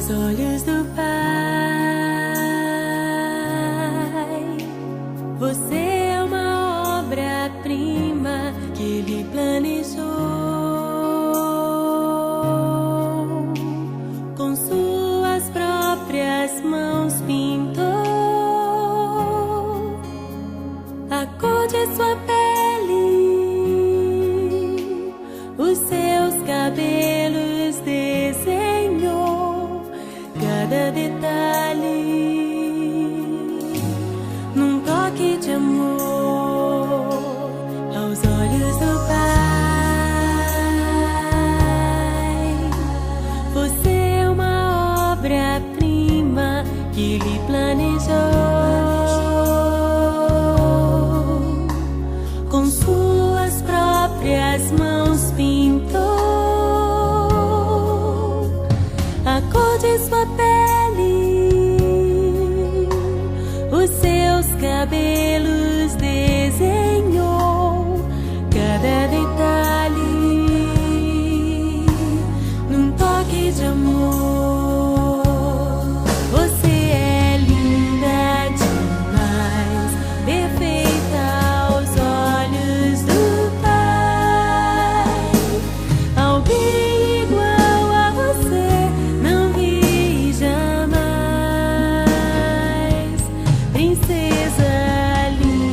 aos olhos do Pai. Você é uma obra-prima que Ele planejou. Com suas próprias mãos pintou a cor de sua pele, os seus cabelos desenhou cada detalhe num toque de amor aos olhos do Pai. Você é uma obra-prima que Ele planejou. Com suas próprias mãos pintou a cor de sua pele, os seus cabelos desenhou cada detalhe num toque de amor. Você é linda demais, perfeita aos olhos do Pai. Alguém igual a você não vi jamais. Princesa linda.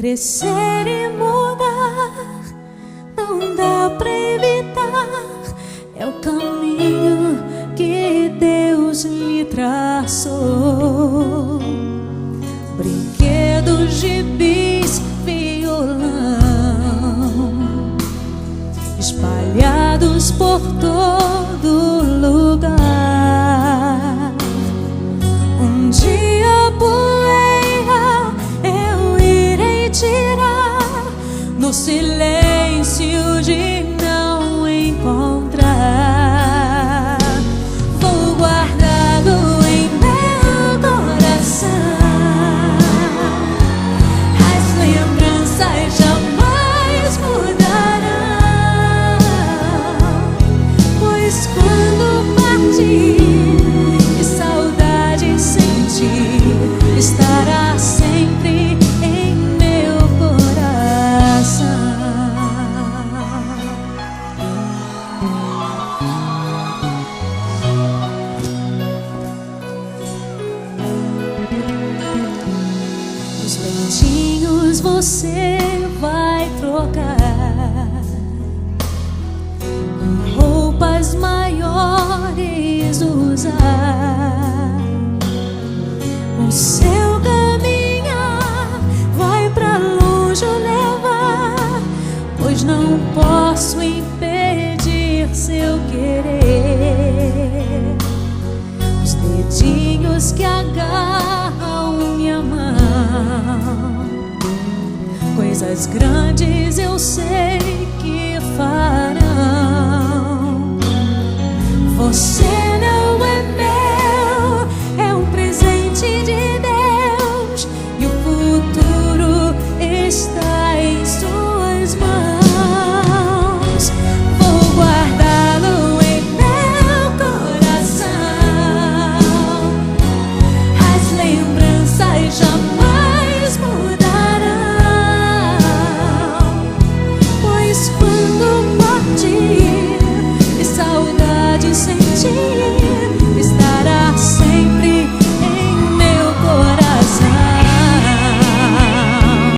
crescer e mudar, não dá pra evitar. É o caminho que Deus lhe traçou. Brinquedos, gibis, violão, espalhados por todo lugar. Um dia a poeira eu irei tirar, no silêncio de não encontrar. Vou guardá-lo em meu coração. As lembranças jamais mudarão, pois quando partir e saudade sentir, estará sempre em meu coração. Os leitinhos você vai trocar, roupas maiores usar. O seu caminhar vai pra longe levar, pois não posso impedir seu querer. Os dedinhos que agarram minha mão, coisas grandes eu sei que farão. Você